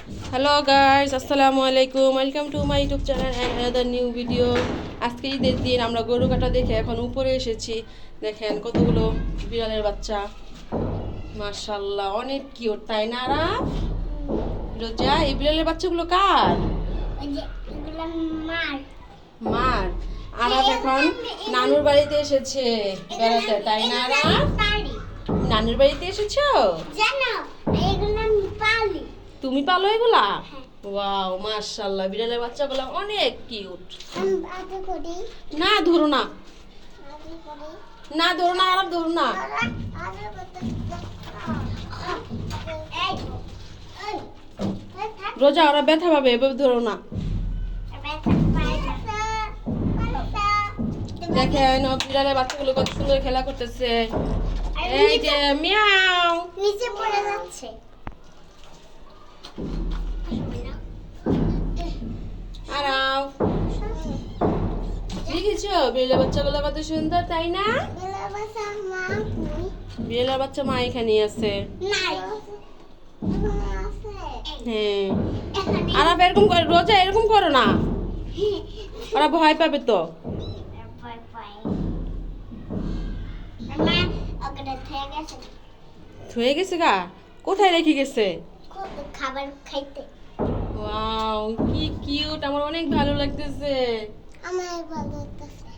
Hello guys, আসসালামু আলাইকুম। Welcome to my YouTube channel and another new video. আজকে ঈদের দিন আমরা গরু কাটা দেখে এখন উপরে এসেছি। দেখেন কতগুলো বিড়ালের বাচ্চা, মাশাআল্লাহ অনেক কিউট, তাই না? আরা রোজা, এই বিড়ালের বাচ্চাগুলো কার? মার। আরাফ এখন নানুর বাড়িতে এসেছে বেড়াতে, তাই না? আরা নানুর বাড়িতে এসেছো? তুমি পালো এগুলা? ওয়াও, মাশাআল্লাহ, বিড়ালের বাচ্চাগুলো অনেক কিউট। না ধরো না, না ধরো না, আরাম ধরো না। রোজা, ওরা ব্যথা পাবে, এভাবে ধরো না। দেখেন বিড়ালের বাচ্চাগুলো কত সুন্দর খেলা করতেছে। এই যে মিয়াও, নিচে পড়ে যাচ্ছে। আরাও দেখেছো বিড়ালের বাচ্চাগুলো কত সুন্দর, তাই না? বিড়ালের বাচ্চা মা এখানে আছে। হ্যাঁ, আরাফ এরকম করে, রোজা এরকম করো না, ওরা ভয় পাবে তো। হয়ে গেছে গা? কোথায় রেখে গেছে? খাবার খাইতে। ওয়াও, কি কিউট, আমার অনেক ভালো লাগতেছে। আমার ভালো লাগতেছে।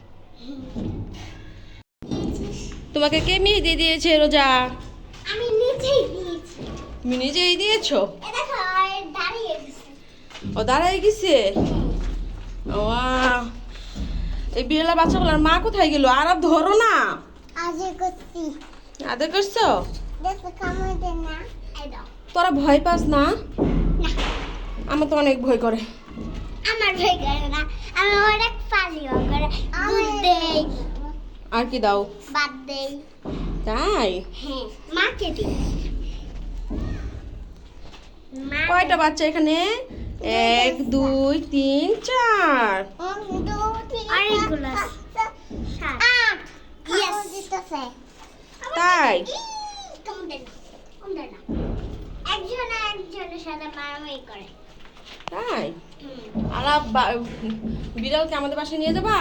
তোমাকে কে মেহেদি দিয়েছে রোজা? আমি নিজেই দিয়েছি। তুমি নিজেই দিয়েছো? এ দেখো, দাঁড়িয়ে গেছে। ও দাঁড়াই গেছে। ওয়াও, এই বিড়ালের বাচ্চাগুলোর মা কোথায় গেল? আরাফ ধরো না। আজে করছি। আদর করছো? দেখো কামড় দে না। এই দাও। তোরা ভয় পাস না? না, আমার তো অনেক ভয় করে। আমার ভয় করে না। আমি অনেক পালিও করে। দুধ দেই, আর কি দাও? ভাত দেই। তাই? হ্যাঁ, মাকে দিই। মা কয়টা বাচ্চা এখানে? 1 2 3 4। অনেকগুলো আছে। 8। ইয়েস। তাই? একজনের সাথে মারামারি করে। তাই? আরাফ বিড়ালকে আমাদের বাসায় নিয়ে যাবা?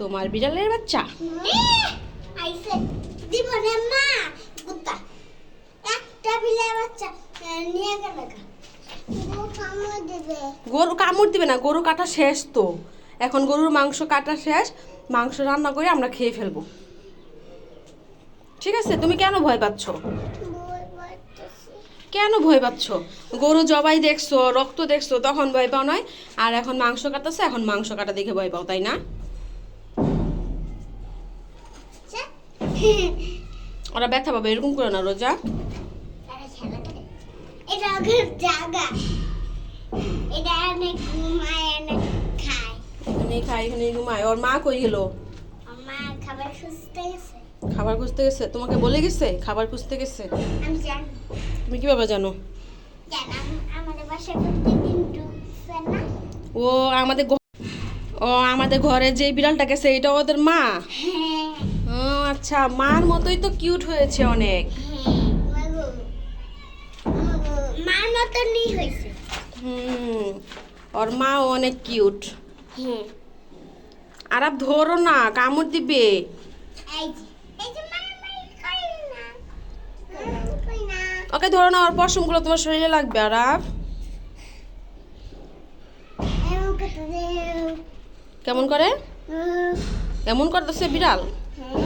তোমার বিড়ালের বাচ্চা? আইসে দিব না মা। কুত্তা একটা বিলাই বাচ্চা নিয়ে গেল। কামড় দেবে। গরু কামড় দিবে না, গরু কাটা শেষ তো। এখন গরুর মাংস কাটা শেষ, মাংস রান্না করে আমরা খেয়ে ফেলবো। ঠিক আছে? তুমি কেন ভয় পাচ্ছ? কেন ভয় পাচ্ছ? গরু জবাই দেখছো, রক্ত দেখছো, তখন ভয় পাও নয়? আর এখন মাংস কাটাছে, এখন মাংস কাটা দেখে ভয় পাও, তাই না? ওরা ব্যথা পাবে, এরকম করো না রোজা। এটা ওদের জায়গা। এটা অনেক ঘুমায়, অনেক খায়। এখানে খাই, এখানে ঘুমায়। ওর মা কই গেল? আমার খাবার খুঁজতে গেছে। খাবার খুঁজতে গেছে? তোমাকে বলে গেছে খাবার খুঁজতে গেছে? আমি জানি। তুমি কিভাবে জানো? আমাদের বাসায় প্রত্যেকদিন ঢুকছে না। ও আমাদের ও আমাদের ঘরে যে বিড়ালটা গেছে এটা ওদের মা? হ্যাঁ। ও আচ্ছা, মার মতোই তো কিউট হয়েছে অনেক। মার মতনই হয়েছে। ওর মাও অনেক কিউট। হ্যাঁ। আরাপ ধরো না, কামড় দিবে। এই যে মারামারি করি না। মারামারি করি না। ওকে ধরো না, ওর পশমগুলো তোমার শরীরে লাগবে। আরাপ এমন করতে দে। কেমন করে? এমন করতেছে বিড়াল। হ্যাঁ।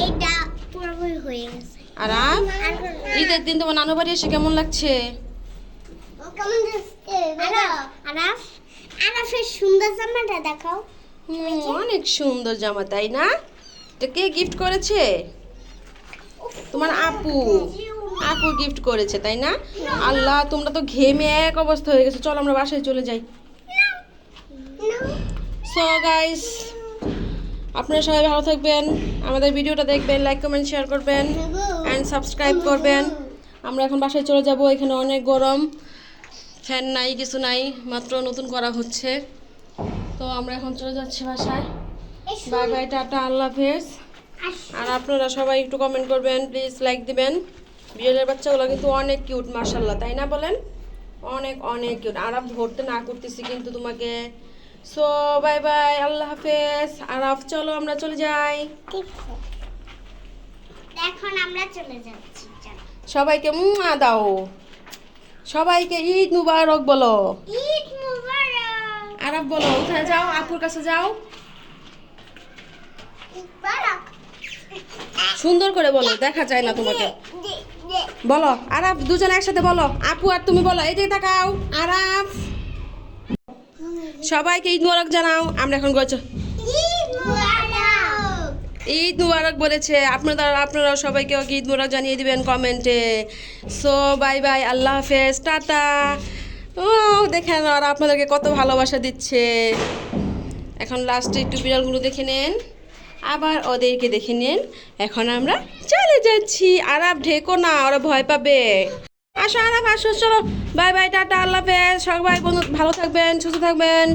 এইটা পুরোপুরি হয়ে গেছে। আরাপ, ঈদের দিন তোমার নানু বাড়ি এসে কেমন লাগছে? কেমন দেখতে? আরাফ, আরাফের সুন্দর জামাটা দেখাও। অনেক সুন্দর জামা, তাই না? এটা কে গিফট করেছে? তোমার আপু। আপু গিফট করেছে, তাই না? আল্লাহ, তোমরা তো ঘেমে এক অবস্থা হয়ে গেছে। চলো আমরা বাসায় চলে যাই। সো গাইস, আপনারা সবাই ভালো থাকবেন, আমাদের ভিডিওটা দেখবেন, লাইক কমেন্ট শেয়ার করবেন অ্যান্ড সাবস্ক্রাইব করবেন। আমরা এখন বাসায় চলে যাব। এখানে অনেক গরম, ফ্যান নাই, কিছু নাই, মাত্র নতুন করা হচ্ছে। তো আমরা এখন চলে যাচ্ছি বাসায়। বাই বাই, টাটা, আল্লাহ হাফেজ। আর আপনারা সবাই একটু কমেন্ট করবেন, প্লিজ লাইক দিবেন। বিড়ালের বাচ্চাগুলো কিন্তু অনেক কিউট মাশাআল্লাহ, তাই না বলেন? অনেক অনেক কিউট। আরাফ ধরতে না করতেছি কিন্তু তোমাকে। সো বাই বাই, আল্লাহ হাফেজ। আরাফ চলো আমরা চলে যাই। ঠিক আছে। এখন আমরা চলে যাচ্ছি, চলো। সবাইকে মুয়া দাও, সবাইকে ঈদ মুবারক বলো। ঈদ মুবারক। আরাফ বলো, উঠে যাও, আপুর কাছে যাও, ঈদ মুবারক। সুন্দর করে বলো, দেখা যায় না তোমাকে। বলো আরাফ, দুজনে একসাথে বলো। আপু আর তুমি বলো, এই যে তাকাও। আরাফ, সবাইকে ঈদ মুবারক জানাও। আমরা এখন গেছো ঈদ মুবারক। ঈদ মুবারক বলেছে, আপনারা সবাইকে ঈদ মুবারক জানিয়ে দিবেন কমেন্টে। সো বাই বাই, আল্লাহ হাফেজ, টাটা। ও দেখেন আর আপনাদেরকে কত ভালোবাসা দিচ্ছে। এখন লাস্টে একটু বিড়ালগুলো দেখে নেন, আবার ওদেরকে দেখে নেন। এখন আমরা চলে যাচ্ছি। আরাফ ঢেকো না, ওরা ভয় পাবে। আসো আরাফ আসো, চলো। বাই বাই, টাটা, আল্লাহ হাফেজ। সবাই ভালো থাকবেন, সুস্থ থাকবেন।